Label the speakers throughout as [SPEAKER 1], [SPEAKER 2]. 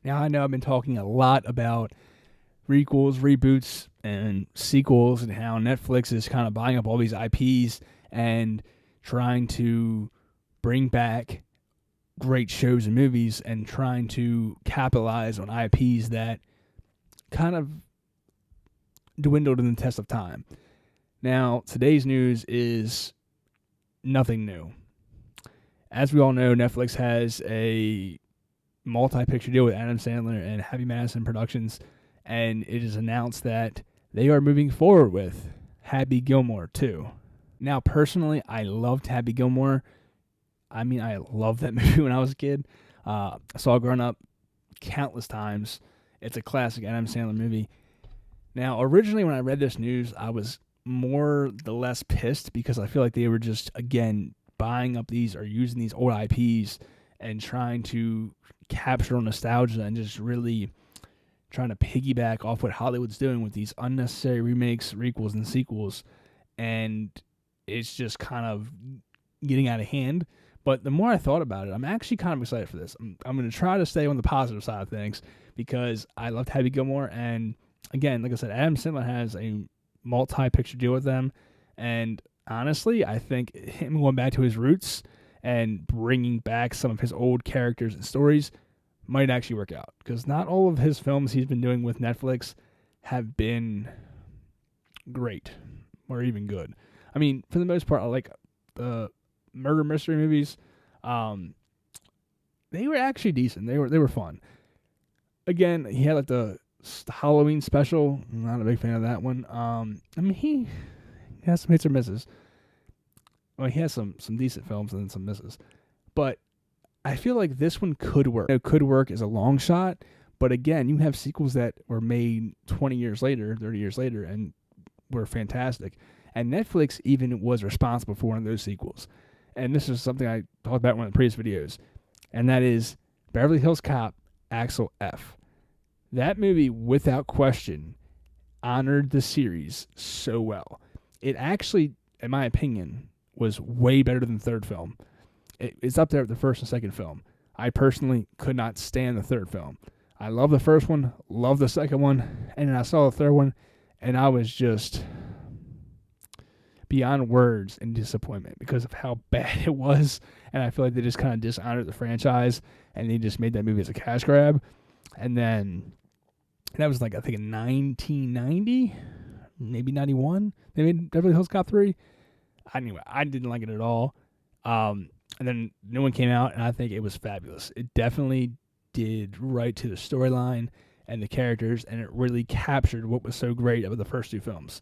[SPEAKER 1] Now, I know I've been talking a lot about requels, reboots, and sequels, and how Netflix is kind of buying up all these IPs and trying to bring back great shows and movies and trying to capitalize on IPs that kind of dwindled in the test of time. Now, today's news is nothing new. As we all know, Netflix has a multi-picture deal with Adam Sandler and Happy Madison Productions, and it is announced that they are moving forward with Happy Gilmore 2. Now, personally, I loved Happy Gilmore. I mean, I loved that movie when I was a kid. I saw it growing up countless times. It's a classic Adam Sandler movie. Now, originally when I read this news, I was more the less pissed because I feel like they were just, again, buying up these or using these old IPs and trying to capture nostalgia and just really trying to piggyback off what Hollywood's doing with these unnecessary remakes, requels, and sequels. And it's just kind of getting out of hand. But the more I thought about it, I'm actually kind of excited for this. I'm going to try to stay on the positive side of things because I loved Happy Gilmore. And again, like I said, Adam Sandler has a multi-picture deal with them. And honestly, I think him going back to his roots and bringing back some of his old characters and stories might actually work out. Because not all of his films he's been doing with Netflix have been great or even good. I mean, for the most part, I like the murder mystery movies. They were actually decent. They were fun. Again, he had like the Halloween special. I'm not a big fan of that one. I mean, he has some hits or misses. Well, he has some decent films and then some misses. But I feel like this one could work. It could work as a long shot. But again, you have sequels that were made 20 years later, 30 years later, and were fantastic. And Netflix even was responsible for one of those sequels. And this is something I talked about in one of the previous videos. And that is Beverly Hills Cop, Axel F. That movie, without question, honored the series so well. It actually, in my opinion, was way better than the third film. It's up there with the first and second film. I personally could not stand the third film. I love the first one, love the second one, and then I saw the third one, and I was just beyond words in disappointment because of how bad it was. And I feel like they just kind of dishonored the franchise and they just made that movie as a cash grab. And then that was like, I think in 1990, maybe 91, they made Beverly Hills Cop 3. Anyway, I didn't like it at all. And then new one came out and I think it was fabulous. It definitely did right to the storyline and the characters, and it really captured what was so great about the first two films.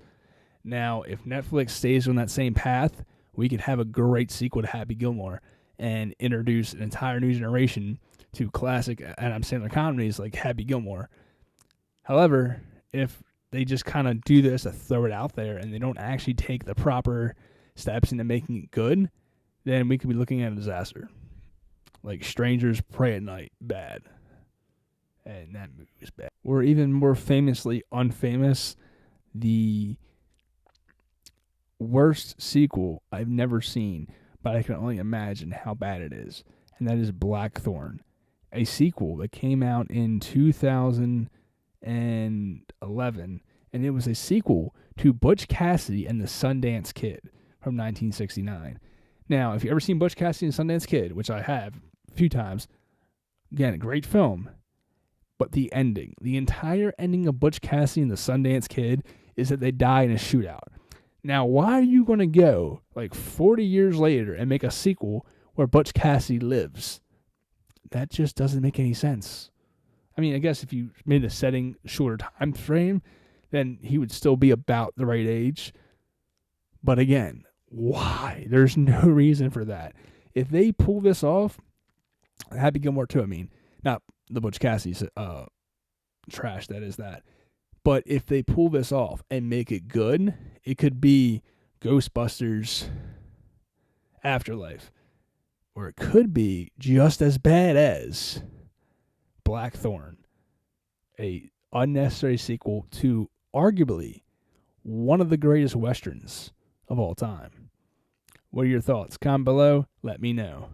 [SPEAKER 1] Now, if Netflix stays on that same path, we could have a great sequel to Happy Gilmore and introduce an entire new generation to classic Adam Sandler comedies like Happy Gilmore. However, if they just kind of do this to throw it out there and they don't actually take the proper steps into making it good, then we could be looking at a disaster. Like Strangers Pray at Night, bad. And that movie was bad. Or even more famously unfamous, the worst sequel I've never seen, but I can only imagine how bad it is. And that is Blackthorn, a sequel that came out in 2011, and it was a sequel to Butch Cassidy and the Sundance Kid from 1969. Now, if you've ever seen Butch Cassidy and the Sundance Kid, which I have a few times, again, a great film, but the ending, the entire ending of Butch Cassidy and the Sundance Kid is that they die in a shootout. Now, why are you going to go like 40 years later and make a sequel where Butch Cassidy lives? That just doesn't make any sense. I mean, I guess if you made the setting shorter time frame, then he would still be about the right age. But again, why? There's no reason for that. If they pull this off, Happy Gilmore 2, I mean, not the Butch Cassidy's trash, that is that. But if they pull this off and make it good, it could be Ghostbusters Afterlife. Or it could be just as bad as Blackthorn, a unnecessary sequel to arguably one of the greatest Westerns of all time. What are your thoughts? Comment below. Let me know.